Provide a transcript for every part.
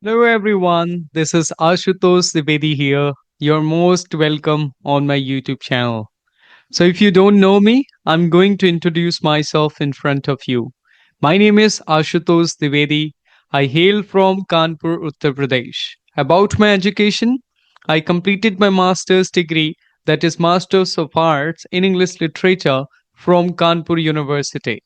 Hello everyone, this is Ashutosh Trivedi here. You're most welcome on my YouTube channel. So if you don't know me, I'm going to introduce myself in front of you. My name is Ashutosh Trivedi. I hail from Kanpur, Uttar Pradesh. About my education, I completed my master's degree, that is Masters of Arts in English Literature from Kanpur University.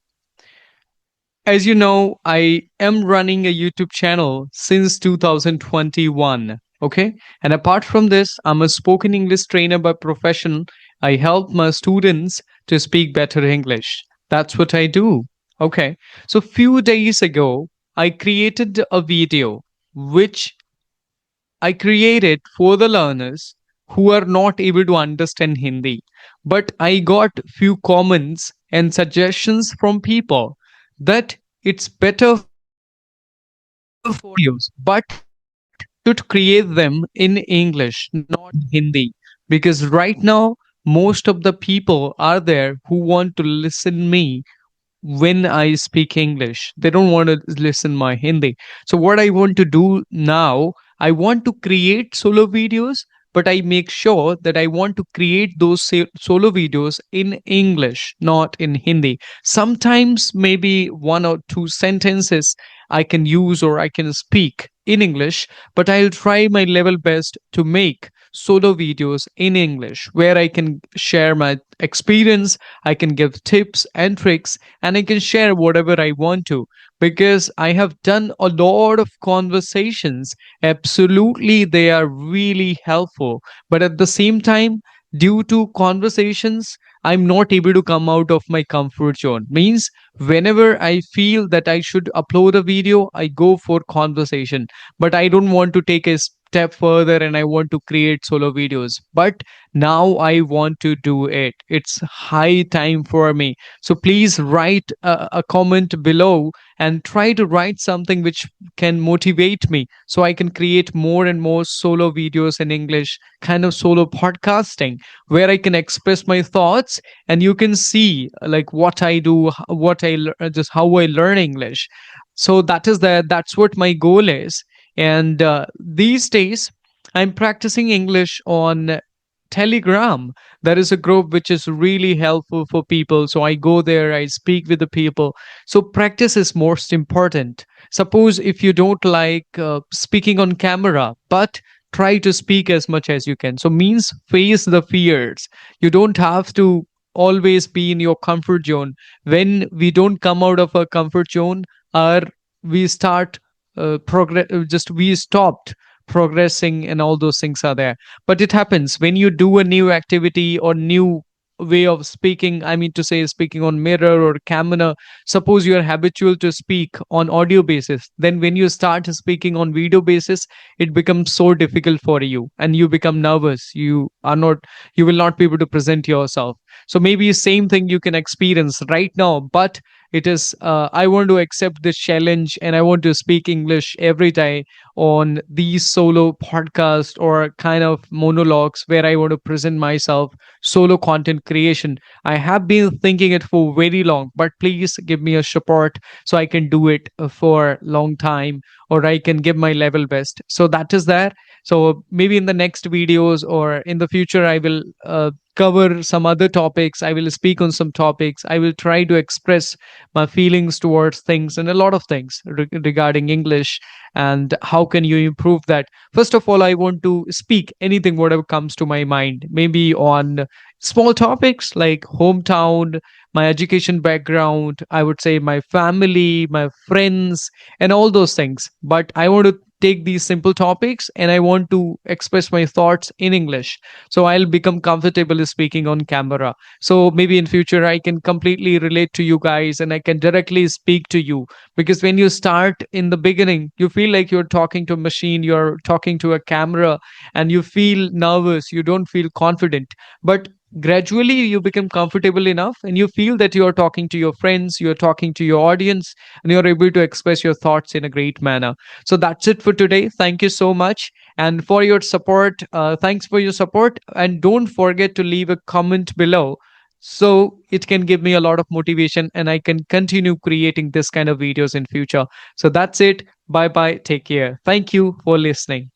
As you know, I am running a YouTube channel since 2021. Okay. And apart from this, I'm a spoken English trainer by profession. I help my students to speak better English. That's what I do. Okay. So, few days ago, I created a video which I created for the learners who are not able to understand Hindi. But I got few comments and suggestions from people that it's better for videos, but should create them in English, not Hindi. Because right now, most of the people are there who want to listen me when I speak English. They don't want to listen my Hindi. So what I want to do now, I want to create solo videos, but I make sure that I want to create those solo videos in English, not in Hindi. Sometimes maybe one or two sentences I can use or I can speak in English, but I'll try my level best to make solo videos in English where I can share my experience, I can give tips and tricks, and I can share whatever I want to because I have done a lot of conversations. Absolutely, they are really helpful. But at the same time, due to conversations, I'm not able to come out of my comfort zone. Means whenever I feel that I should upload a video, I go for conversation. But I don't want to take a step further and I want to create solo videos. But now I want to do it. It's high time for me. So please write a comment below and try to write something which can motivate me so I can create more and more solo videos in English, kind of solo podcasting where I can express my thoughts and you can see like what I do, just how I learn English. So that's what my goal is. And these days I'm practicing English on Telegram. There is a group which is really helpful for people. So I go there, I speak with the people. So practice is most important. Suppose if you don't like speaking on camera, but try to speak as much as you can. So means face the fears. You don't have to always be in your comfort zone. When we don't come out of our comfort zone, our we start progress. Just we stopped progressing, and all those things are there, but it happens when you do a new activity or new way of speaking. I mean to say, speaking on mirror or camera. Suppose you are habitual to speak on audio basis, then when you start speaking on video basis, it becomes so difficult for you and you become nervous. You will not be able to present yourself. So maybe same thing you can experience right now, but it is I want to accept this challenge and I want to speak English every day on these solo podcasts or kind of monologues where I want to present myself, solo content creation. I have been thinking it for very long, but please give me a support so I can do it for long time or I can give my level best. So that is there. So maybe in the next videos or in the future, I will cover some other topics. I will speak on some topics. I will try to express my feelings towards things and a lot of things regarding English and how can you improve that. First of all, I want to speak anything whatever comes to my mind, maybe on small topics like hometown, my education background, I would say my family, my friends, and all those things. But I want to take these simple topics and I want to express my thoughts in English, so I'll become comfortable speaking on camera. So maybe in future I can completely relate to you guys and I can directly speak to you, because when you start in the beginning, you feel like you're talking to a machine, you're talking to a camera, and you feel nervous, you don't feel confident. But gradually you become comfortable enough and you feel that you're talking to your friends, you're talking to your audience, and you're able to express your thoughts in a great manner. So that's it for today. Thank you so much and for your support. Thanks for your support, and don't forget to leave a comment below so it can give me a lot of motivation and I can continue creating this kind of videos in future. So that's it. Bye bye. Take care. Thank you for listening.